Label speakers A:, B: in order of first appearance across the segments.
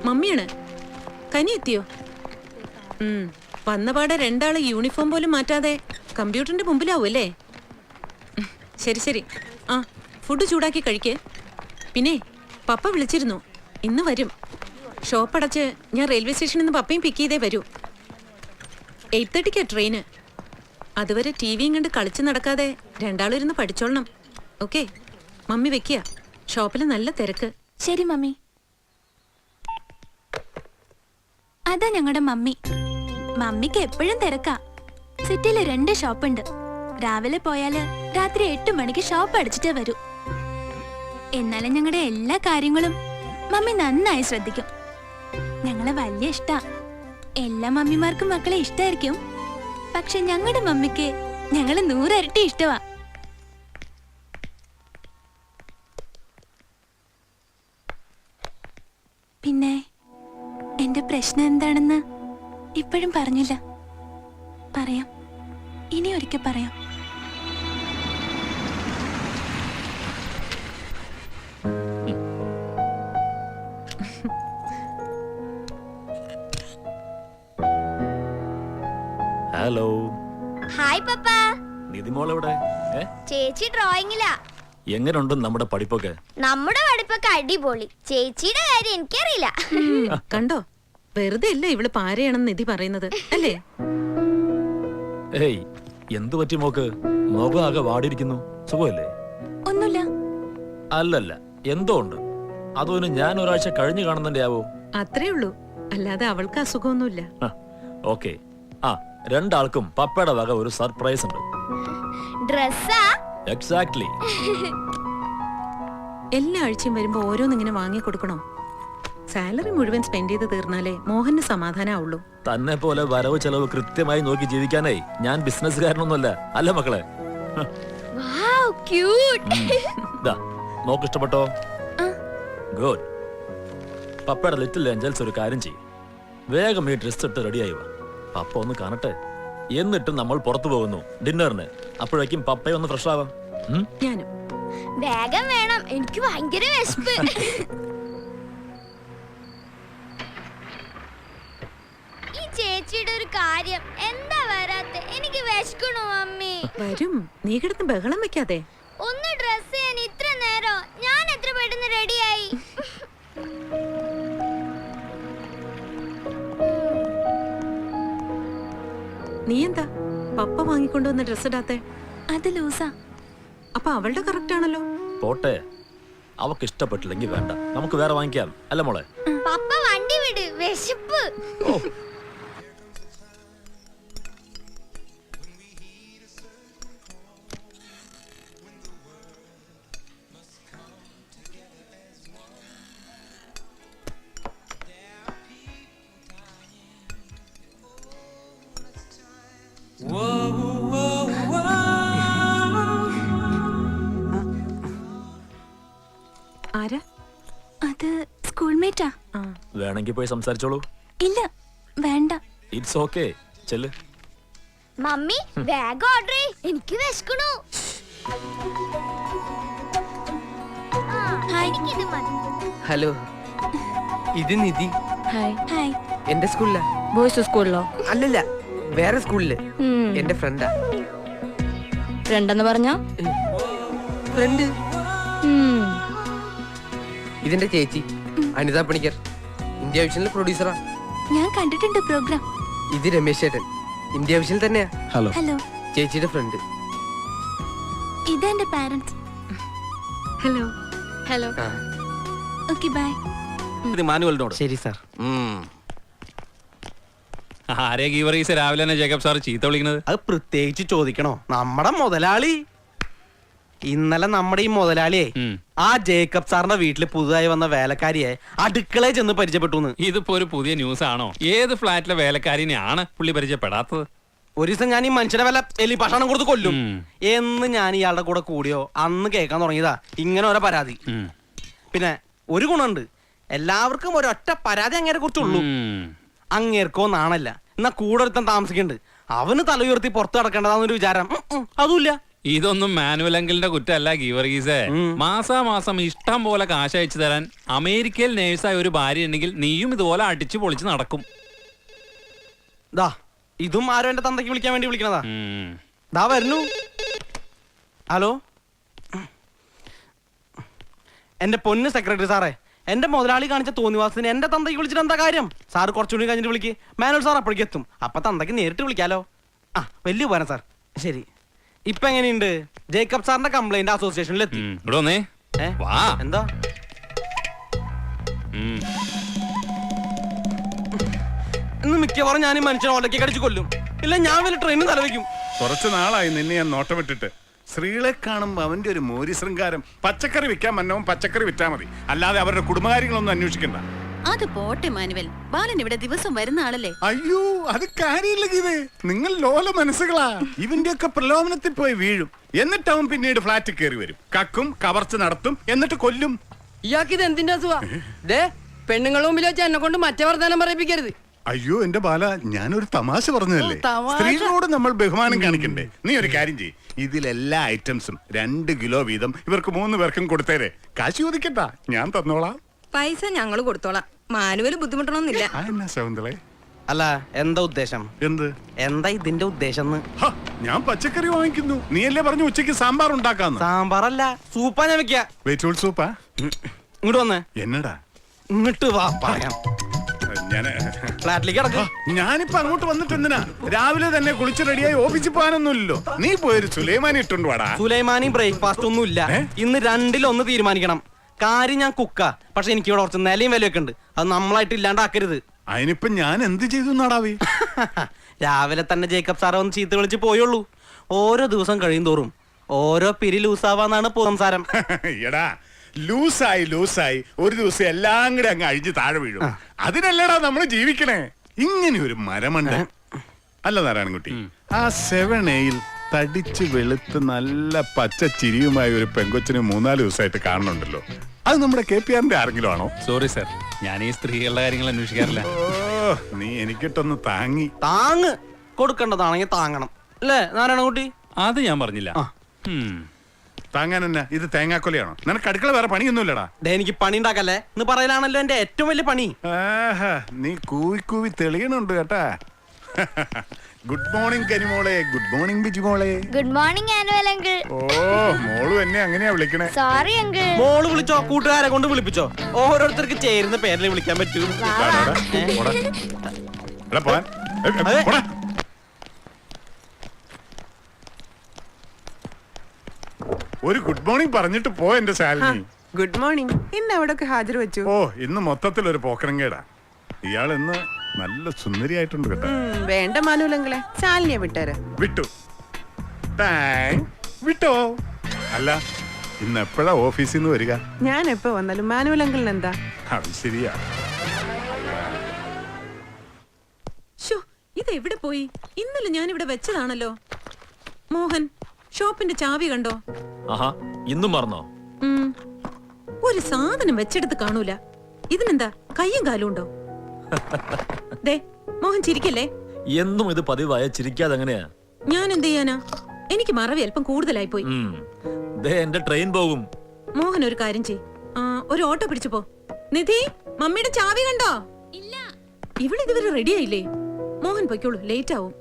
A: മമ്മിയാണ്. കനി എത്തിയോ? വന്നപാടെ രണ്ടാള് യൂണിഫോം പോലും മാറ്റാതെ കമ്പ്യൂട്ടറിന്റെ മുമ്പിലാവും അല്ലേ? ശരി ശരി. ആ, ഫുഡ് ചൂടാക്കി കഴിക്കേ. പിന്നെ പപ്പ വിളിച്ചിരുന്നു, ഇന്ന് വരും. ഷോപ്പ് അടച്ച് ഞാൻ റെയിൽവേ സ്റ്റേഷനിൽ നിന്ന് പപ്പയും പിക്ക് ചെയ്തേ വരൂ. 8:30 ട്രെയിന്. അതുവരെ ടി വിയും കണ്ട് കളിച്ച് നടക്കാതെ രണ്ടാളും ഇരുന്ന് പഠിച്ചോളണം. ഓക്കെ, മമ്മി വെക്കുക. ഷോപ്പിൽ നല്ല തിരക്ക്.
B: ശരി മമ്മി. അതാ ഞങ്ങളുടെ മമ്മി. മമ്മിക്ക് എപ്പോഴും തിരക്കാ. സിറ്റിയില് 2 ഷോപ്പുണ്ട്. രാവിലെ പോയാല് രാത്രി 8 മണിക്ക് ഷോപ്പ് അടിച്ചിട്ടേ വരൂ. എന്നാലും ഞങ്ങളുടെ എല്ലാ കാര്യങ്ങളും മമ്മി നന്നായി ശ്രദ്ധിക്കും. ഞങ്ങളെ വലിയ ഇഷ്ടാ. എല്ലാ മമ്മിമാർക്കും മക്കളെ ഇഷ്ടായിരിക്കും. പക്ഷെ ഞങ്ങളുടെ മമ്മിക്ക് ഞങ്ങള് 100 ഇരട്ടി ഇഷ്ടമാ. പിന്നെ എന്റെ പ്രശ്നം എന്താണെന്ന് ഇപ്പോഴും പറഞ്ഞില്ല. പറയാം, ഇനി ഒരിക്കൽ പറയാം.
C: ഹലോ.
D: ഹായ് പപ്പ.
C: നിധിമോൾ എവിടെ?
D: ചേച്ചി ഡ്രോയിങ്ങിലാ.
C: എങ്ങനെയുണ്ട് നമ്മുടെ പഠിപ്പൊക്കെ?
D: നമ്മുടെ പഠിപ്പൊക്കെ അടിപൊളി. ചേച്ചിയുടെ കാര്യം എനിക്കറിയില്ല.
A: കണ്ടോ, വെറുതെ അല്ല ഇവള് പാരയാണെന്ന് നിധി പറയുന്നത് അല്ലേ?
C: ഏയ്, എന്തു പറ്റി മോക്ക്? മുഖം ആകെ വാടിയിരിക്കുന്നു. സുഖമല്ലേ?
B: ഒന്നുമില്ല.
C: അല്ലല്ല, എന്തോ ഉണ്ട്. അതൊന്ന് ഞാൻ ഒരാഴ്ച കഴിഞ്ഞു കാണുന്നതിന്റെ ആവോ?
A: അത്രേ ഉള്ളൂ, അല്ലാതെ അവൾക്ക് അസുഖമൊന്നുമില്ല.
C: ഓക്കെ. ആ, രണ്ടാൾക്കും പപ്പയുടെ വക ഒരു സർപ്രൈസ് ഉണ്ട്.
D: ഡ്രസ്സാ?
C: എക്സാക്ട്ലി.
A: എല്ലാ ആഴ്ചയും വരുമ്പോ ഓരോന്നിങ്ങനെ വാങ്ങി കൊടുക്കണോ? സാലറി മുഴുവൻ സ്പെൻഡ് ചെയ്ത് തീർന്നാലേ മോഹന് സമാധാനാവുള്ളൂ.
C: തന്നെ പോലെ വരവ് ചെലവ് കൃത്യമായി നോക്കി ജീവിക്കാനായി ഞാൻ ബിസിനസ്സുകാരനൊന്നുമല്ല. അല്ല മക്കളെ?
D: വാവ്, ക്യൂട്ട്.
C: നോക്ക് ഇഷ്ടപ്പെട്ടോ? ഗുഡ്. പപ്പയുടെ ലിറ്റിൽ ഏഞ്ചൽസ് ഒരു കാര്യം ചെയ്യും, വേഗം ഈ ഡ്രസ് ഇട്ട് റെഡിയായി വാ. പപ്പ ഒന്ന് കാണട്ടെ. എന്നിട്ട് നമ്മൾ പുറത്തു പോകുന്നു ഡിന്നറിന്. അപ്പോഴേക്കും പപ്പയൊന്ന് ഫ്രഷ് ആവാം.
A: ഞാനും
D: വേഗം വേണം, എനിക്ക് ഭയങ്കര വിശപ്പ്. ഈ ചേച്ചിയുടെ ഒരു കാര്യം എന്താ വരാത്തെ? എനിക്ക് വിശക്കണു മമ്മി.
A: വരും, നീ കിടന്ന് ബഹളം വെക്കാതെ.
D: ഒന്ന് ഡ്രസ് ചെയ്യാൻ ഇത്ര നേരം? ഞാൻ എത്ര പെട്ടെന്ന് റെഡിയായി.
A: നീ എന്താ പപ്പ വാങ്ങിക്കൊണ്ടുവന്ന ഡ്രസ് ഇടാത്തെ?
B: അത് ലൂസാ.
A: അപ്പൊ അവളുടെ കറക്റ്റ് ആണല്ലോ.
C: പോട്ടെ, അവക്ക് ഇഷ്ടപ്പെട്ടില്ലെങ്കിൽ വേണ്ട, നമുക്ക് വേറെ വാങ്ങിക്കാം. അല്ല മോളെ?
D: പപ്പ വണ്ടി വിട്, വിശപ്പ്.
A: ആരാ
B: അത്? സ്കൂൾമേറ്റാ.
C: വേണമെങ്കിൽ പോയി സംസാരിച്ചോളൂ.
B: ഇല്ല, വേണ്ട.
C: ഇറ്റ്സ് ഓക്കെ, ചെല്ല്.
D: മമ്മി വേഗം ഓർഡർ ചെയ്യ്, എനിക്ക് വിശക്കണു.
E: ഹലോ, ഇത് നിധി.
B: ഹായ്. ഹായ്.
E: എന്റെ സ്കൂളിലാ.
F: ബോയ്സ് സ്കൂളിലോ?
E: അല്ലല്ല, വേറെ സ്കൂളില്. എന്റെ ഫ്രണ്ടാ.
F: ഫ്രണ്ടെന്ന് പറഞ്ഞ?
E: ഫ്രണ്ട്. ഇതിന്റെ ചേച്ചി അനിത പണിക്കർ, ഇന്ത്യ വിഷനിലെ പ്രൊഡ്യൂസറാ.
B: ഞാൻ കണ്ടിട്ടുണ്ട് പ്രോഗ്രാം.
E: ഇത് രമേശ് ചേട്ടൻ, ഇന്ത്യ വിഷനിൽ തന്നെയാ.
C: ഹലോ.
B: ഹലോ.
E: ചേച്ചിയുടെ ഫ്രണ്ട്.
B: ഇത് എന്റെ parents.
A: Hello.
F: Hello.
B: Okay, bye.
G: മാനുവലിനോട്.
E: ശരി സാർ.
G: ആരെ ഗീവറീസ് രാവിലെ തന്നെ ജേക്കബ് സാർ ചീത്ത വിളിക്കുന്നത്?
H: അത് പ്രത്യേകിച്ച് ചോദിക്കണോ? നമ്മുടെ മുതലാളി. ഇന്നലെ നമ്മുടെ ഈ മുതലാളിയെ ആ ജേക്കബ് സാറിന്റെ വീട്ടില് പുതുതായി വന്ന വേലക്കാരിയെ അടുക്കളയിൽ ചെന്ന് പരിചയപ്പെട്ടു.
G: ഇതിപ്പോ ഒരു പുതിയ ന്യൂസ് ആണോ? ഏത് ഫ്ലാറ്റിലെ വേലക്കാരിനെയാണ് പുള്ളി പരിചയപ്പെടാത്തത്?
H: ഒരു ദിവസം ഞാൻ ഈ മനുഷ്യനെ വല്ല എലി ഭക്ഷണം കൊടുത്ത് കൊല്ലും എന്ന് ഞാൻ ഇയാളുടെ കൂടെ കൂടിയോ അന്ന് കേൾക്കാൻ തുടങ്ങിയതാ ഇങ്ങനെ ഓരോ പരാതി. പിന്നെ ഒരു ഗുണമുണ്ട്, എല്ലാവർക്കും ഒരൊറ്റ പരാതി അങ്ങേരെ കുറിച്ചുള്ളൂ. അങ്ങേർക്കോ നാണല്ല, എന്നാ കൂടെ ഒരുത്തൻ താമസിക്കുന്നുണ്ട്, അവന് തല ഉയർത്തി പുറത്ത് കിടക്കേണ്ടതാന്നൊരു വിചാരം അതുമില്ല.
G: ഇതൊന്നും മാനുവൽ അങ്കിളിന്റെ കുറ്റമല്ല ഗീവർഗീസേ. മാസാമാസം ഇഷ്ടം പോലെ കാശ് അയച്ചു തരാൻ അമേരിക്കയിൽ നേഴ്സായ ഒരു ഭാര്യ ഉണ്ടെങ്കിൽ നീയും ഇതുപോലെ അടിച്ചു പൊളിച്ച് നടക്കും.
H: ദാ ഇതും ആരോ എന്റെ തന്തയ്ക്ക് വിളിക്കാൻ വേണ്ടി വിളിക്കണതാ.
G: ഉം.
H: ദാ വരുന്നു. ഹലോ, എന്റെ പൊന്ന് സെക്രട്ടറി സാറേ, എന്റെ മുതലാളി കാണിച്ച തോന്നിവാസത്തിന് എന്റെ തന്തയ്ക്ക് വിളിച്ചിട്ട് എന്താ കാര്യം? സാറ് കുറച്ചുകൂടി കഴിഞ്ഞിട്ട് വിളിക്ക്. മാനുവൽ സാർ അപ്പോഴേക്ക് എത്തും. അപ്പൊ തന്തയ്ക്ക് നേരിട്ട് വിളിക്കാലോ. ആ, വലിയ ഉപകാരം സാർ. ശരി. ഇപ്പൊ എങ്ങനെയുണ്ട്? ജേക്കബ് സാറിന്റെ കംപ്ലൈന്റ് അസോസിയേഷനിൽ എത്തി.
G: ഇവിടെ വന്നേ.
H: ഏ?
G: വാ.
H: എന്താ?
G: ഉം.
H: ഇന്ന് മിക്കവാറും ഞാൻ ഈ മനുഷ്യനെ ഒലക്കി കടിച്ചു കൊല്ലും. ഇല്ല ഞാൻ വലിയ ട്രെയിനിൽ തലവെക്കും.
I: കുറച്ചു നാളായി നിന്നെ ഞാൻ നോട്ടമിട്ടിട്ട്. സ്ത്രീകളെ കാണുമ്പോ അവന്റെ ഒരു മോരി ശൃംഗാരം. പച്ചക്കറി വിൽക്കാൻ മന്നവും പച്ചക്കറി വിറ്റാ മതി, അല്ലാതെ അവരുടെ കുടുംബകാര്യങ്ങളൊന്നും അന്വേഷിക്കണ്ട.
A: അത് പോട്ടെ മാനുവൽ, ബാലൻ ഇവിടെ ദിവസം വരുന്ന ആളല്ലേ.
I: അയ്യോ, അത് കാര്യമില്ല ഗീതേ. നിങ്ങൾ ലോല മനസ്സുകളാ. ഇവന്റെ ഒക്കെ പ്രലോഭനത്തിൽ പോയി വീഴും. എന്നിട്ട് അവൻ പിന്നീട് ഫ്ലാറ്റിൽ കയറി വരും, കക്കും കവർച്ച നടത്തും, എന്നിട്ട് കൊല്ലും.
F: ഇയാൾക്ക് ഇത് എന്തിന്റെ അസുഖ? പെണ്ണുങ്ങളുടെ മുമ്പിൽ വെച്ച് എന്നെ കൊണ്ട് മറ്റേ വർത്താനം പറയിപ്പിക്കരുത്.
I: അയ്യോ എന്റെ ബാല, ഞാനൊരു തമാശ പറഞ്ഞതല്ലേ. സ്ത്രീകളോട് നമ്മൾ ബഹുമാനം കാണിക്കണ്ടേ. നീ ഒരു കാര്യം ചെയ്യ്, ഇതിലെല്ലാ ഐറ്റംസും 2 കിലോ വീതം ഇവർക്ക് 3 പേർക്കും കൊടുത്തേരെ. കാശ് ചോദിക്കട്ടാ, ഞാൻ തന്നോളാം.
F: പൈസ ഞങ്ങൾ കൊടുത്തോളാം. മാനുവല് ബുദ്ധിമുട്ടണമെന്നില്ല.
I: എന്നാ ശകുന്തളെ?
H: അല്ല, എന്താ ഉദ്ദേശം?
I: എന്ത്?
H: എന്താ ഇതിന്റെ ഉദ്ദേശം?
I: ഞാൻ പച്ചക്കറി വാങ്ങിക്കുന്നു. നീയല്ലേ പറഞ്ഞു ഉച്ചയ്ക്ക് സാമ്പാർ ഉണ്ടാക്കാന്ന്?
H: സാമ്പാറല്ല, സൂപ്പാ ഞാൻ വെക്കാ.
I: വെജിറ്റബിൾ സൂപ്പാ?
H: ഇങ്ങോട്ട് വന്നേ.
I: എന്നടാ?
H: ഇങ്ങോട്ട് വാ പറയാം. ഫ്ലാറ്റിലേക്ക് കിടക്ക.
I: ഞാനിപ്പോ അങ്ങോട്ട് വന്നിട്ട് എന്തിനാ? രാവിലെ തന്നെ കുളിച്ച് റെഡിയായി ഓഫീസിൽ പോകാനൊന്നുമില്ലല്ലോ. നീ പോയൊരു സുലൈമാനി ഇട്ടുണ്ട് വാടാ.
H: സുലൈമാനി ബ്രേക്ക്ഫാസ്റ്റ് ഒന്നും ഇല്ല. ഇന്ന് 2-ൽ-1 തീരുമാനിക്കണം. കാര്യം ഞാൻ കുക്കാ, പക്ഷെ എനിക്ക് ഇവിടെ കുറച്ച് നിലയും വിലയൊക്കെ ഉണ്ട്. അത് നമ്മളായിട്ട് ഇല്ലാണ്ടാക്കരുത്.
I: അതിനിപ്പം ഞാൻ എന്ത് ചെയ്തു നാടാവി?
H: രാവിലെ തന്നെ ജേക്കബ് സാറെ ഒന്ന് ചീത്ത വിളിച്ച് പോയുള്ളൂ. ഓരോ ദിവസം കഴിയും തോറും ഓരോ പിരി ലൂസാവാന്നാണ് സംസാരം.
I: എടാ, ലൂസായി ഒരു ദിവസം എല്ലാം കൂടെ അങ്ങ് അഴിഞ്ഞ് താഴെ വീഴും. അതിനല്ലടാ നമ്മൾ ജീവിക്കണേ. ഇങ്ങനെ ഒരു മരമണ്ട അല്ല നാരായണൻകുട്ടി. ആ 7A-യിൽ തടിച്ച് വെളുത്ത് നല്ല പച്ച ചിരിയുമായ ഒരു പെങ്കൊച്ചിന് 3-4 ദിവസമായിട്ട് കാണുന്നുണ്ടല്ലോ. അത് നമ്മുടെ KPR-ന്റെ ആരെങ്കിലും ആണോ?
G: സോറി സർ, ഞാൻ ഈ സ്ത്രീകളുടെ കാര്യങ്ങൾ അന്വേഷിക്കാറില്ല.
I: ഓ, നീ എനിക്കിട്ടൊന്ന്
H: താങ്ങ് കൊടുക്കേണ്ടതാണെങ്കിൽ താങ്ങണം അല്ലേ നാരായണൻകുട്ടി?
G: അത് ഞാൻ പറഞ്ഞില്ല.
I: താങ്ങാൻ തന്നെ. ഇത് തേങ്ങാക്കൊലയാണോ? നിനക്ക് അടുക്കള വേറെ പണിയൊന്നുമില്ലടാ.
H: എനിക്ക് പണി ഉണ്ടാക്കല്ലേ എന്ന് പറയലാണല്ലോ എന്റെ ഏറ്റവും വലിയ പണി.
I: നീ കൂവി തെളിയണുണ്ട് കേട്ടാ. ഗുഡ് മോർണിംഗ് കരിമോളെ. ഗുഡ് മോർണിംഗ് ബിജു മോളെ.
D: ഗുഡ് മോർണിംഗ് ആനുവൽ അങ്കിൾ.
I: ഓ, മോളും എന്നെ അങ്ങനെയാ വിളിക്കണേ.
D: Sorry uncle.
H: മോള് വിളിച്ചോ, കൂട്ടുകാരെ കൊണ്ട് വിളിപ്പിച്ചോ. ഓരോരുത്തർക്ക് ചേരുന്ന പേരിൽ വിളിക്കാൻ പറ്റൂ.
I: ഒരു ഗുഡ് മോർണിംഗ് പറഞ്ഞിട്ട് പോ എന്റെ ശാലിനി.
J: Good morning. ഇന്ന് എവിടൊക്കെ ഹാജർ വെച്ചു?
I: ഓ, ഇന്ന് മൊത്തത്തിൽ ഒരു പോക്കരങ്കേടാ. ഇയാൾ ഇന്ന് നല്ല സുന്ദരിയായിട്ടുണ്ട് കേട്ടോ.
J: വേണ്ട മാനുവലങ്ങളെ, ശാലിനിയെ വിട്ടേര്.
I: വിട്ടു. വിട്ടോ? അല്ല, ഇന്ന് എപ്പോഴാ ഓഫീസിൽ നിന്ന് വരിക?
J: ഞാൻ എപ്പോ വന്നാലും മാനുവലങ്ങളിന് എന്താ?
I: അത് ശരിയാ.
A: ഇത് എവിടെ പോയി? ഇന്നലെ ഞാൻ ഇവിടെ വെച്ചതാണല്ലോ. മോഹൻ, ഷോപ്പിന്റെ ചാവി കണ്ടോ?
C: ആഹാ, ഇന്നും മറന്നോ?
A: ഒരു സാധനം വെച്ചെടുത്ത് കാണൂല. ഇതിനെന്താ കയ്യും കാലും ഉണ്ടോ? ദേ മോഹൻ ചിരിക്കല്ലേ.
C: എന്നും ഇത് പതിവായ ചിരിക്കാതെ എങ്ങനെയാ?
A: ഞാൻ എന്ത് ചെയ്യാനാ? എനിക്ക് മറവി അല്പം കൂടുതലായി പോയി.
C: എന്റെ ട്രെയിൻ പോകും.
A: മോഹൻ ഒരു കാര്യം ചെയ്, ഒരു ഓട്ടോ പിടിച്ചു പോ. നിധി, മമ്മിയുടെ ചാവി കണ്ടോ?
B: ഇല്ല.
A: ഇവിടെ ഇതുവരെ റെഡി ആയില്ലേ? മോഹൻ പൊയ്ക്കോളൂ, ലേറ്റ് ആവും.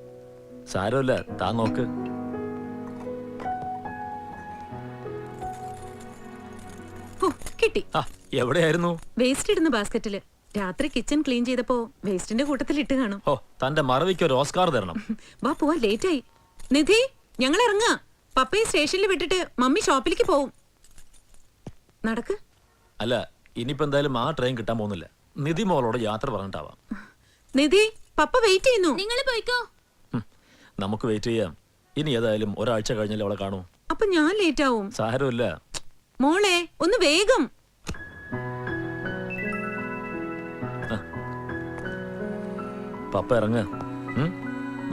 C: സാരമില്ല, താ നോക്ക്.
A: കിട്ടി.
C: എവിടെയായിരുന്നു?
A: വേസ്റ്റ് ഇടുന്ന ബാസ്ക്കറ്റില്. രാത്രി കിച്ചൺ ക്ലീൻ ചെയ്തപ്പോ വേസ്റ്റിന്റെ കൂട്ടത്തിൽ ഇട്ട് കാണും.
C: ഓ, തന്റെ മറവിക്ക് ഒരു ഓസ്കാർ തരണം.
A: വാ പോവാ, ലേറ്റ് ആയി. നിധി, ഞങ്ങൾ ഇറങ്ങാ. പപ്പയെ സ്റ്റേഷനിൽ വിട്ടിട്ട് മമ്മി ഷോപ്പിലേക്ക് പോവും. നടക്ക്.
C: അല്ല, ഇനിയിപ്പോ എന്തായാലും ആ ട്രെയിൻ കിട്ടാൻ പോകുന്നില്ല. നിധി മോളോട് യാത്ര പറഞ്ഞിട്ടാവാം.
A: നിധി, പപ്പ വെയിറ്റ് ചെയ്യുന്നു.
B: നിങ്ങൾ പോയിക്കോ.
C: നമുക്ക് വെയിറ്റ് ചെയ്യാം. ഇനി ഏതായാലും ഒരാഴ്ച കഴിഞ്ഞാലേ അവളെ കാണൂ.
A: അപ്പൊ ഞാൻ ലേറ്റ് ആവും.
C: സാരമില്ല
A: മോളെ, ഒന്ന് വേഗം.
C: പപ്പ ഇറങ്ങ.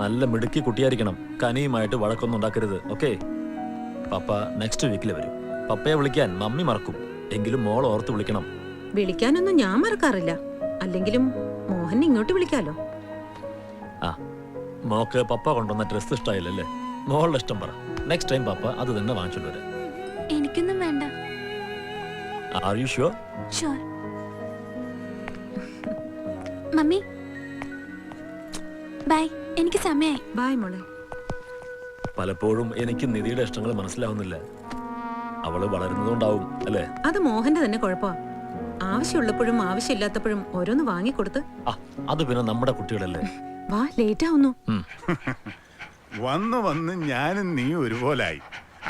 C: നല്ല മിടുക്കി കുട്ടിയായിരിക്കണം. കനിയുമായിട്ട് വഴക്കൊന്നും ഉണ്ടാക്കരുത്. ഓക്കെ? പപ്പ നെക്സ്റ്റ് വീക്കിൽ വരും. പപ്പയെ വിളിക്കാൻ മമ്മി മറക്കും. എങ്കിലും മോൾ ഓർത്ത് വിളിക്കണം.
A: വിളിക്കാനൊന്നും ഞാൻ മറക്കാറില്ല. അല്ലെങ്കിലും മോഹൻ ഇങ്ങോട്ട് വിളിക്കാലോ.
C: മോക്ക് പപ്പ കൊണ്ടുവന്ന ഡ്രസ് ഇഷ്ടായില്ലല്ലേ? മോളുടെ ഇഷ്ടം പറ. നെക്സ്റ്റ് ടൈം പപ്പ അത് തന്നെ വാങ്ങിച്ചോണ്ട് വരാം.
B: എനിക്കൊന്നും വേണ്ട.
C: Are you sure?
B: Sure. Mummy bye, എനിക്ക് സമയായി.
A: ബായ് മോളെ.
C: പലപ്പോഴും എനിക്ക് നിധിയുടെ ഇഷ്ടങ്ങൾ മനസ്സിലാവുന്നില്ല. അവള് വളരുന്നതുകൊണ്ടാവും അല്ലേ?
A: അത് മോഹന്റെ തന്നെ കുഴപ്പമാ. ആവശ്യമുള്ളപ്പോഴും ആവശ്യമില്ലാത്തപ്പോഴും ഓരോന്ന് വാങ്ങിക്കൊടുത്ത്.
C: ആ, അത് പിന്നെ നമ്മുടെ കുട്ടികളല്ലേ.
A: വാ, ലേറ്റ് ആവുന്നു.
I: വന്ന് വന്ന് ഞാനും നീ ഒരുപോലായി.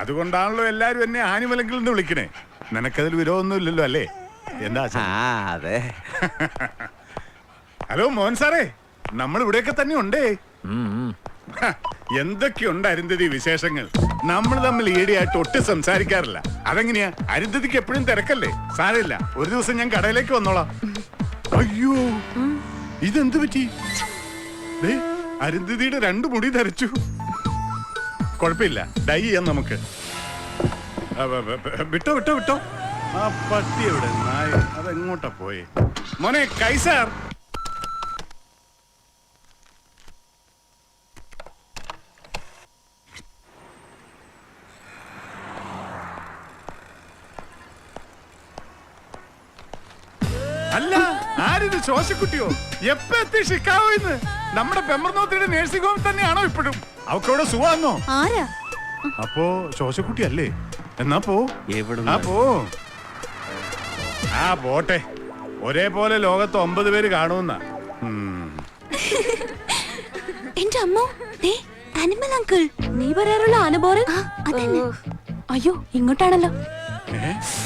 I: അതുകൊണ്ടാണല്ലോ എല്ലാരും എന്നെ ആനിമലെങ്കിൽ എന്ന് വിളിക്കണേ. നിനക്കതിൽ വിരോധമൊന്നും ഇല്ലല്ലോ അല്ലേ? എന്താ?
H: അതെ.
I: ഹലോ മോഹൻ സാറേ, നമ്മൾ ഇവിടെയൊക്കെ തന്നെ ഉണ്ടേ.
C: ഉം.
I: എന്തൊക്കെയുണ്ട് അരുന്ധതി വിശേഷങ്ങൾ? നമ്മൾ തമ്മിൽ ഈടെയായിട്ട് ഒട്ടും സംസാരിക്കാറില്ല. അതെങ്ങനെയാ? അരുന്ധതിക്ക് എപ്പോഴും തിരക്കല്ലേ? സാരമില്ല, ഒരു ദിവസം ഞാൻ കടയിലേക്ക് വന്നോളാം. അയ്യോ, ഇതെന്ത് പറ്റി? ദേ, അരുന്ധതിയുടെ 2 മുടി ധരിച്ചു. കുഴപ്പമില്ല, ഡൈ ചെയ്യാം നമുക്ക്. വിട്ടോ വിട്ടോ വിട്ടോ. ആ പട്ടി എവിടെ? നായ അതെങ്ങോട്ടാ പോയെ? മോനെ കൈസാർ. അല്ല, ആരിത്? ശോശക്കുട്ടിയോ? എപ്പ എത്തി ഷിക്കാഗോ? ഇന്ന് നമ്മുടെ പെമ്പർനോത്തിയുടെ നേഴ്സിംഗ് ഹോം തന്നെയാണോ ഇപ്പോഴും? അവക്കവിടെ സുഖാന്നോ?
B: ആരാ?
I: അപ്പോ ശോശക്കുട്ടി അല്ലേ? എന്നാ പോ. ആ പോ. ആ പോട്ടെ. ഒരേപോലെ ലോകത്ത് 9 പേര് കാണുന്ന.
B: എന്റെ അമ്മോ, ദേ അനിമൽ അങ്കിൾ. നീ പറയാറുള്ള ആനബോറൻ? അയ്യോ, ഇങ്ങോട്ടാണല്ലോ.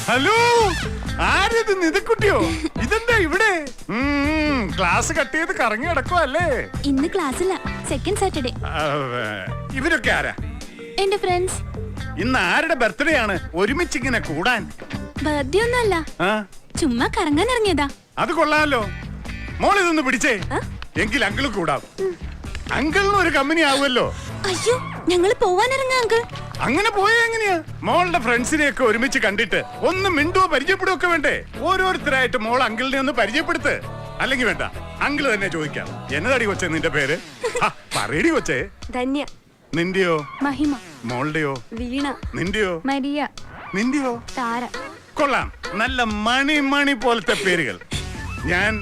I: ഹലോ, ആരിത്? നിധിക്കുട്ടിയോ? ഇതെന്താ ഇവിടെ? ക്ലാസ് കട്ട് ചെയ്ത് കറങ്ങി കിടക്കുവോ അല്ലേ?
B: ഇന്ന് ക്ലാസ്സില്ല, സെക്കൻഡ് സാറ്റർഡേ.
I: ഇവരൊക്കെ ആരാ?
B: എന്റെ ഫ്രണ്ട്സ്.
I: ഇന്ന് ആരുടെ ബർത്ത്ഡേ ആണ് ഒരുമിച്ച് ഇങ്ങനെ കൂടാൻ?
B: ബർത്ത്ഡേ ഒന്നുമല്ല, ചുമ്മാ കറങ്ങാൻ ഇറങ്ങിയതാ.
I: അത് കൊള്ളാലോ. മോൾ ഇതൊന്ന് പിടിച്ചേ, എങ്കിൽ അങ്കിള് കൂടാം. അങ്കിളിന് ഒരു കമ്പനി ആവുമല്ലോ.
B: അയ്യോ, ഞങ്ങള് പോവാൻ ഇറങ്ങാ അങ്കിൾ.
I: അങ്ങനെ പോയാ എങ്ങനെയാ? മോളുടെ ഫ്രണ്ട്സിനെയൊക്കെ ഒരുമിച്ച് കണ്ടിട്ട് ഒന്ന് മിണ്ടുവോ പരിചയപ്പെടുകയോ ഒക്കെ വേണ്ടേ? ഓരോരുത്തരായിട്ട് മോൾ അങ്കിളിനെ ഒന്ന് പരിചയപ്പെടുത്ത്. അല്ലെങ്കിൽ വേണ്ട, അങ്കിള് തന്നെ ചോദിക്കാം. എന്നതാടി കൊച്ചേ നിന്റെ പേര്? പറയടി കൊച്ചേ.
B: ധന്യ.
I: നിന്റെയോ?
B: മഹിമ.
I: മോളുടെയോ?
B: വീണ.
I: നിന്റെയോ?
B: മരിയ.
I: നിന്റെയോ?
B: താര.
I: കൊള്ളാം, നല്ല മണി പോലത്തെ പേരുകൾ. ഞാൻ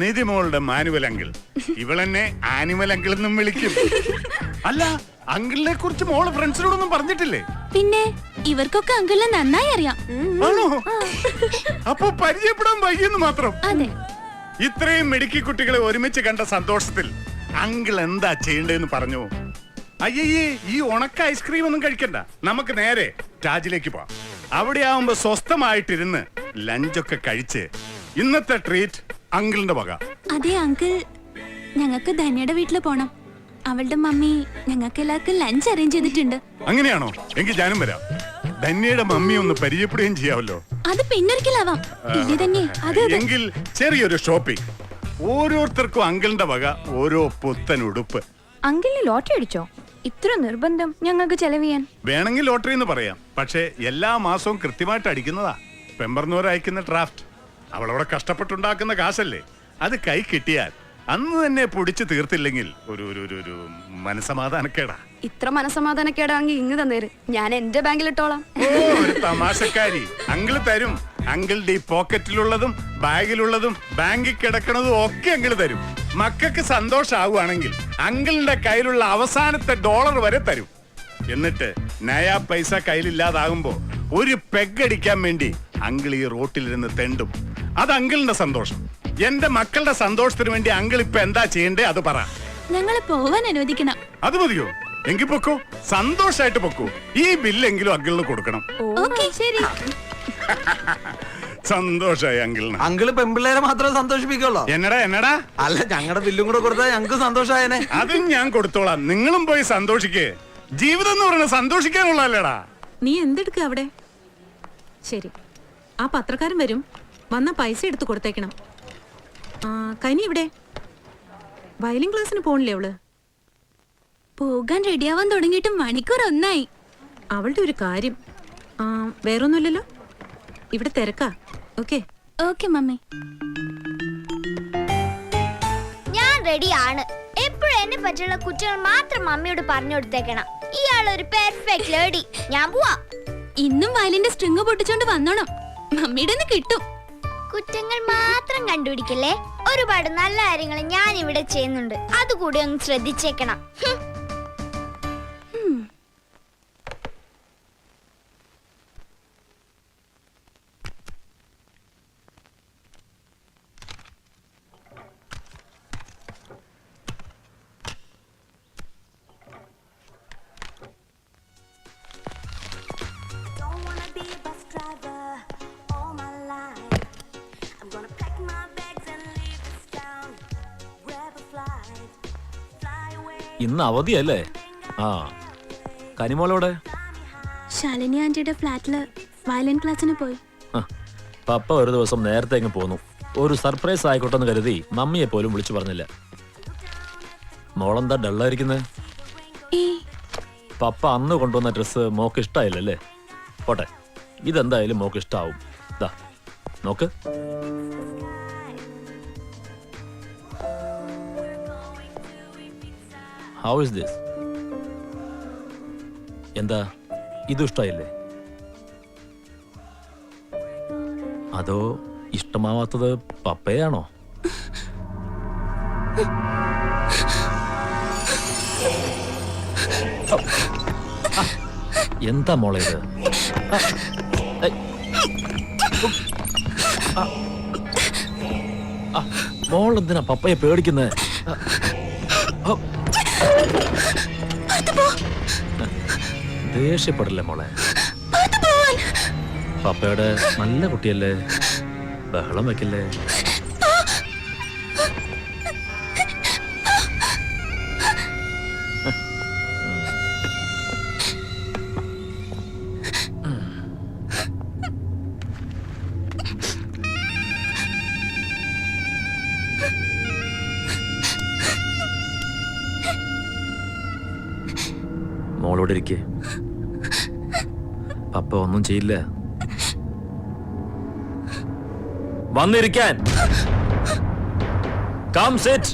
I: നിധിമോളുടെ മാനുവൽ അങ്കിൾ. ഇവളെന്നെ ആനിമൽ അങ്കിൾ എന്നും വിളിക്കും. അല്ല, അങ്കിളിനെ കുറിച്ച് മോള് ഫ്രണ്ട്സിനോടൊന്നും പറഞ്ഞിട്ടില്ലേ?
B: പിന്നെ ഇവർക്കൊക്കെ അങ്കിളിനെ നന്നായി അറിയാം.
I: ആണോ? അപ്പൊ പരിചയപ്പെടാൻ വൈകിയെന്ന് മാത്രം.
B: അതെ.
I: ഇത്രയും മിടുക്കി കുട്ടികളെ ഒരുമിച്ച് കണ്ട സന്തോഷത്തിൽ അങ്കിൾ എന്താ ചെയ്യേണ്ടതെന്ന് പറഞ്ഞു. അയ്യേ, ഈ ഉണക്ക ഐസ്ക്രീം ഒന്നും കഴിക്കണ്ട. നമുക്ക് നേരെ ടാജിലേക്ക് പോവാം. അവിടെ ആവുമ്പോ സ്വസ്ഥമായിട്ടിരുന്ന് ലഞ്ചൊക്കെ കഴിച്ച് ഇന്നത്തെ ട്രീറ്റ് അങ്കിളിന്റെ വക.
B: അതെ അങ്കിൾ, ഞങ്ങൾക്ക് ധന്യയുടെ വീട്ടിൽ പോണം. അവളുടെ മമ്മി ഞങ്ങൾക്ക് എല്ലാവർക്കും ലഞ്ച് അറേഞ്ച് ചെയ്തിട്ടുണ്ട്.
I: അങ്ങനെയാണോ? എങ്കിൽ ഞാനും വരാം. ധന്യയുടെ മമ്മി ഒന്ന് പരിചയപ്പെടുകയും ചെയ്യാമല്ലോ.
B: അത് പിന്നൊരിക്കലാവാം. ഇല്ലേ തന്നെ?
I: എങ്കിൽ ചെറിയൊരു ഷോപ്പിംഗ്. ഓരോരുത്തർക്കും അങ്കിളിന്റെ വക ഓരോ പുത്തൻ ഉടുപ്പ്.
B: അങ്കിളിന് ലോട്ടറി അടിച്ചോ? ഇത്ര നിർബന്ധം ഞങ്ങൾക്ക് ചെലവ് ചെയ്യാൻ?
I: വേണമെങ്കിൽ ലോട്ടറി എന്ന് പറയാം, പക്ഷെ എല്ലാ മാസവും കൃത്യമായിട്ട് അടിക്കുന്നതാ. പെമ്പർന്നോർ അയക്കുന്ന ഡ്രാഫ്റ്റ്. അവളവിടെ കഷ്ടപ്പെട്ടുണ്ടാക്കുന്ന കാശല്ലേ, അത് കൈ കിട്ടിയാൽ അന്ന് തന്നെ പൊടിച്ചു തീർത്തില്ലെങ്കിൽ ഒരു മനസമാധാനക്കേടാ.
B: ഇത്ര മനസമാധാനക്കേടാണെങ്കിൽ ഇങ്ങ് തന്നേര്, ഞാൻ എന്റെ ബാങ്കിൽ ഇട്ടോളാം.
I: ഓ, ഒരു തമാശക്കാരി. അങ്കിള് തരും. അങ്കിളുടെ ഈ പോക്കറ്റിലുള്ളതും ബാഗിലുള്ളതും ബാങ്കിൽ കിടക്കണതും ഒക്കെ അങ്കിള് തരും. മക്കൾക്ക് സന്തോഷാവുകയാണെങ്കിൽ അങ്കിളിന്റെ കയ്യിലുള്ള അവസാനത്തെ $1 വരെ തരും. എന്നിട്ട് നയാ പൈസ കയ്യിലില്ലാതാകുമ്പോ ഒരു പെഗടിക്കാൻ വേണ്ടി അങ്കിൾ ഈ റോട്ടിലിരുന്ന് തെണ്ടും. അത് അങ്കിളിന്റെ സന്തോഷം. എന്റെ മക്കളുടെ സന്തോഷത്തിന് വേണ്ടി അങ്കിൾ ഇപ്പൊ എന്താ ചെയ്യണ്ടേ അത് പറ.
B: ഞങ്ങളെ പോവാൻ അനുവദിക്കണം.
I: അത് മതിയോ? എങ്കിൽ പൊക്കോ, സന്തോഷായിട്ട് പൊക്കോ. ഈ ബില്ലെങ്കിലും അങ്കിളിന് കൊടുക്കണം.
B: ഓക്കേ, ശരി.
I: സന്തോഷായി അങ്കിളിന്.
H: അങ്കിള് പെമ്പിള്ളേരെ മാത്രമേ സന്തോഷിപ്പിക്കുള്ളൂ.
I: എന്നടാ?
H: അല്ല, ഞങ്ങളുടെ ബില്ലും കൂടെ കൊടുത്താൽ ഞങ്ങൾക്ക് സന്തോഷായനെ.
I: അതും ഞാൻ കൊടുത്തോളാം. നിങ്ങളും പോയി സന്തോഷിക്കേ. ജീവിതം എന്ന് പറയുന്നത് സന്തോഷിക്കാനുള്ളല്ലേടാ.
A: നീ എന്തെടുക്ക അവിടെ? ശരി, ആ പത്രക്കാരൻ വരും. വന്ന പൈസ എടുത്ത് കൊടുത്തേക്കണം. കനി ഇവിടെ വയലിൻ ക്ലാസ്സിന് പോണില്ലേ അവള്?
B: പോകാൻ റെഡിയാവാൻ തുടങ്ങിയിട്ട് മണിക്കൂർ 1 ആയി.
A: അവളുടെ ഒരു കാര്യം. വേറൊന്നുമില്ലല്ലോ, ഇവിടെ തിരക്കാ. Okay
B: okay mummy.
D: ഞാൻ റെഡിയാണ്. എപ്പോഴും എന്നെ പറ്റിയുള്ള കുറ്റങ്ങൾ മാത്രം മമ്മിയോട് പറഞ്ഞു കൊടുത്തേക്കണം. ഇയാളൊരു പെർഫെക്റ്റ് ലേഡി. ഞാൻ പോവാ.
B: ഇന്നും വയലിന്റെ സ്ട്രിങ് പൊട്ടിച്ചോണ്ട് വന്നോണം, മമ്മിയുടെ കിട്ടും.
D: കുറ്റങ്ങൾ മാത്രം കണ്ടുപിടിക്കല്ലേ. ഒരുപാട് നല്ല കാര്യങ്ങൾ ഞാൻ ഇവിടെ ചെയ്യുന്നുണ്ട്, അതുകൂടി ഒന്ന് ശ്രദ്ധിച്ചേക്കണം.
C: ഇന്ന് അവധിയല്ലേ? ആ, കനിമോളോടെ?
B: ശാലിനി ആന്റിയുടെ ഫ്ലാറ്റില് വയലിൻ ക്ലാസ്സിന് പോയി.
C: പപ്പ ഒരു ദിവസം നേരത്തെ അങ്ങ് പോന്നു. ഒരു സർപ്രൈസ് ആയിക്കോട്ടെ എന്ന് കരുതി മമ്മിയെ പോലും വിളിച്ചു പറഞ്ഞില്ല. മോളെന്താ ഡള്ളായിരിക്കുന്നേ? പപ്പ അന്ന് കൊണ്ടുവന്ന ഡ്രസ്സ് മോക്ക് ഇഷ്ടായില്ലല്ലേ? പോട്ടെ, ഇതെന്തായാലും മോക്ക് ഇഷ്ടാവും. ദാ നോക്ക്. How is this? എന്താ ഇത് ഇഷ്ടായില്ലേ? അതോ ഇഷ്ടമാവാത്തത് പപ്പയാണോ? എന്താ മോളെ ഇത്? മോൾ എന്തിനാ പപ്പയെ പേടിക്കുന്നേ? ദേഷ്യപ്പെടില്ലേ മോളെ? പപ്പയുടെ നല്ല കുട്ടിയല്ലേ, ബഹളം വെക്കില്ലേ? മോളോട് ഇരിക്കേ, പപ്പ ഒന്നും ചെയ്യില്ല. വന്നിരിക്കാൻ. Come sit.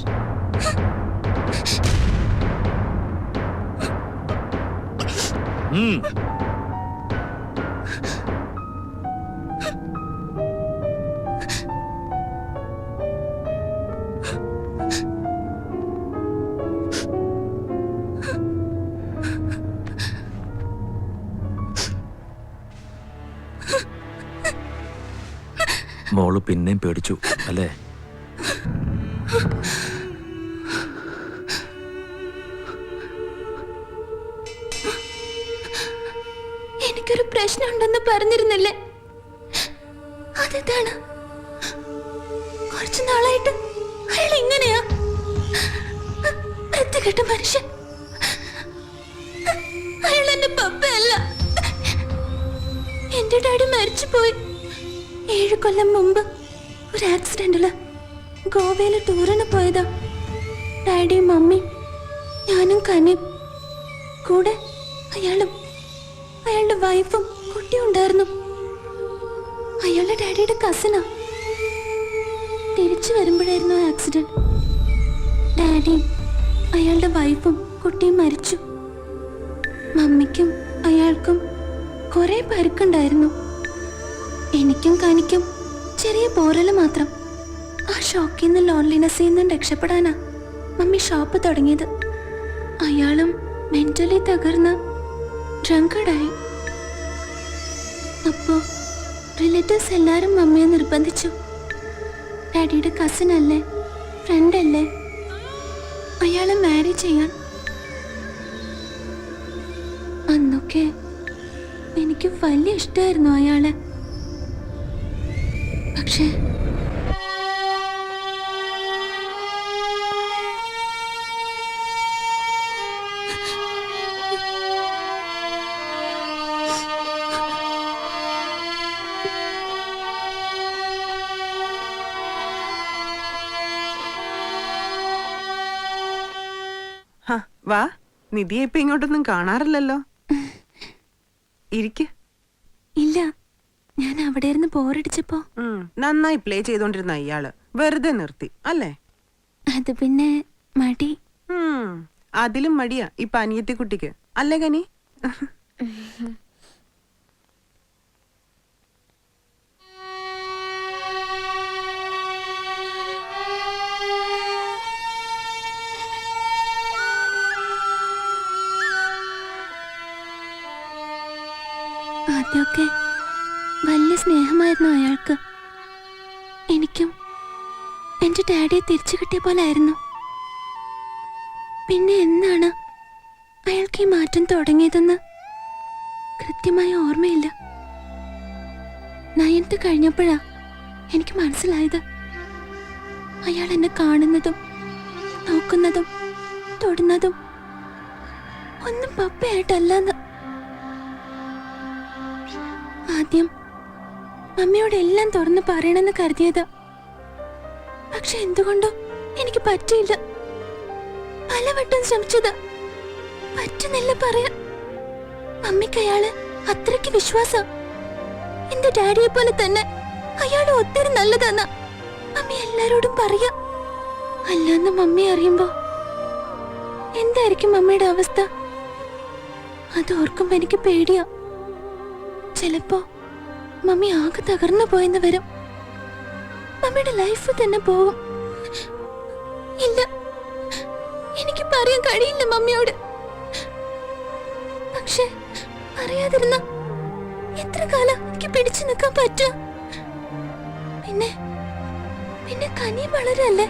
C: മോള് പിന്നെയും പേടിച്ചു അല്ലേ?
B: എനിക്കൊരു പ്രശ്നം ഉണ്ടെന്ന് പറഞ്ഞിരുന്നില്ലേ? അതാണ് കുറച്ചു നാളായിട്ട് അയാൾ ഇങ്ങനെയാ. വൃത്തികെട്ട മനുഷ്യൻ. അയാൾ എന്റെ പപ്പയല്ല. എന്റെ ഡാഡി മരിച്ചുപോയി 7 കൊല്ലം മുമ്പ് ഒരു ആക്സിഡന്റില്. ഗോവയില് ടൂറിന് പോയതാ. ഡാഡിയും മമ്മിയും ഞാനും കനിയും കൂടെ അയാളും അയാളുടെ വൈഫും കുട്ടിയും ഉണ്ടായിരുന്നു. അയാളുടെ ഡാഡിയുടെ കസിനാ. തിരിച്ചു വരുമ്പോഴായിരുന്നു ആക്സിഡന്റ്. ഡാഡിയും അയാളുടെ വൈഫും കുട്ടിയും മരിച്ചു. മമ്മിക്കും അയാൾക്കും കുറെ പരുക്കുണ്ടായിരുന്നു. എനിക്കും കനിക്കും ചെറിയ പോറല് മാത്രം. ആ ഷോക്കിൽ നിന്ന് ലോൺലിനെസ്സിൽ നിന്നും രക്ഷപ്പെടാനാ മമ്മി ഷോപ്പ് തുടങ്ങിയത്. അയാളും മെന്റലി തകർന്ന് ഡ്രങ്കഡായി. അപ്പോ റിലേറ്റീവ്സ് എല്ലാരും മമ്മിയെ നിർബന്ധിച്ചു. ഡാഡിയുടെ കസിൻ അല്ലേ, ഫ്രണ്ട് അല്ലേ, അയാളെ മാരി ചെയ്യാൻ. അന്നൊക്കെ എനിക്ക് വലിയ ഇഷ്ടമായിരുന്നു അയാളെ. പക്ഷേ
J: വാ, നിധിയെ ഇപ്പൊ ഇങ്ങോട്ടൊന്നും കാണാറില്ലല്ലോ. ഇരിക്ക്.
B: ഇല്ല, ഞാൻ അവിടെ ഇരുന്ന് ബോറടിച്ചപ്പോ
J: നന്നായി പ്ലേ ചെയ്തോണ്ടിരുന്ന ഇയാള് വെറുതെ നിർത്തി അല്ലേ?
B: അത് പിന്നെ മടി.
J: അതിലും മടിയാ ഇപ്പൊ അനിയത്തി കുട്ടിക്ക്. അല്ലേ കനി?
B: ആദ്യമൊക്കെ വലിയ സ്നേഹമായിരുന്നു അയാൾക്ക്. എനിക്കും എന്റെ ഡാഡിയെ തിരിച്ചു കിട്ടിയ പോലെ ആയിരുന്നു. പിന്നെ എന്നാണ് അയാൾക്ക് ഈ മാറ്റം തുടങ്ങിയതെന്ന് കൃത്യമായി ഓർമ്മയില്ല. 9th കഴിഞ്ഞപ്പോഴാ എനിക്ക് മനസ്സിലായത് അയാൾ എന്നെ കാണുന്നതും നോക്കുന്നതും തൊടുന്നതും ഒന്നും പപ്പയായിട്ടല്ലെന്ന്. ആദ്യം മമ്മിയോട് എല്ലാം തുറന്ന് പറയണമെന്ന് കരുതിയത്. പക്ഷെ എന്തുകൊണ്ടോ എനിക്ക് പറ്റിയില്ല. പലവട്ടം ശ്രമിച്ചത് പറ്റുന്നില്ല പറയാൻ. മമ്മിക്ക് അയാള് അത്രയ്ക്ക് വിശ്വാസം. എന്റെ ഡാഡിയെ പോലെ തന്നെ അയാള് ഒത്തിരി നല്ലതെന്ന മമ്മി എല്ലാരോടും പറയാ. അല്ലാന്ന് മമ്മി അറിയുമ്പോ എന്തായിരിക്കും മമ്മിയുടെ അവസ്ഥ? അത് ഓർക്കുമ്പോ എനിക്ക് പേടിയാ. ചിലപ്പോ മമ്മി ആകെ തകർന്നു പോയെന്ന് വരും. മമ്മിയുടെ ലൈഫ് തന്നെ പോവും. ഇല്ല, എനിക്ക് പറയാൻ കഴിയില്ല മമ്മിയോട്. പക്ഷെ അറിയാതിരുന്ന എത്ര കാലം എനിക്ക് പിടിച്ചു നിൽക്കാൻ പറ്റും? പിന്നെ കനി വളരല്ലേ.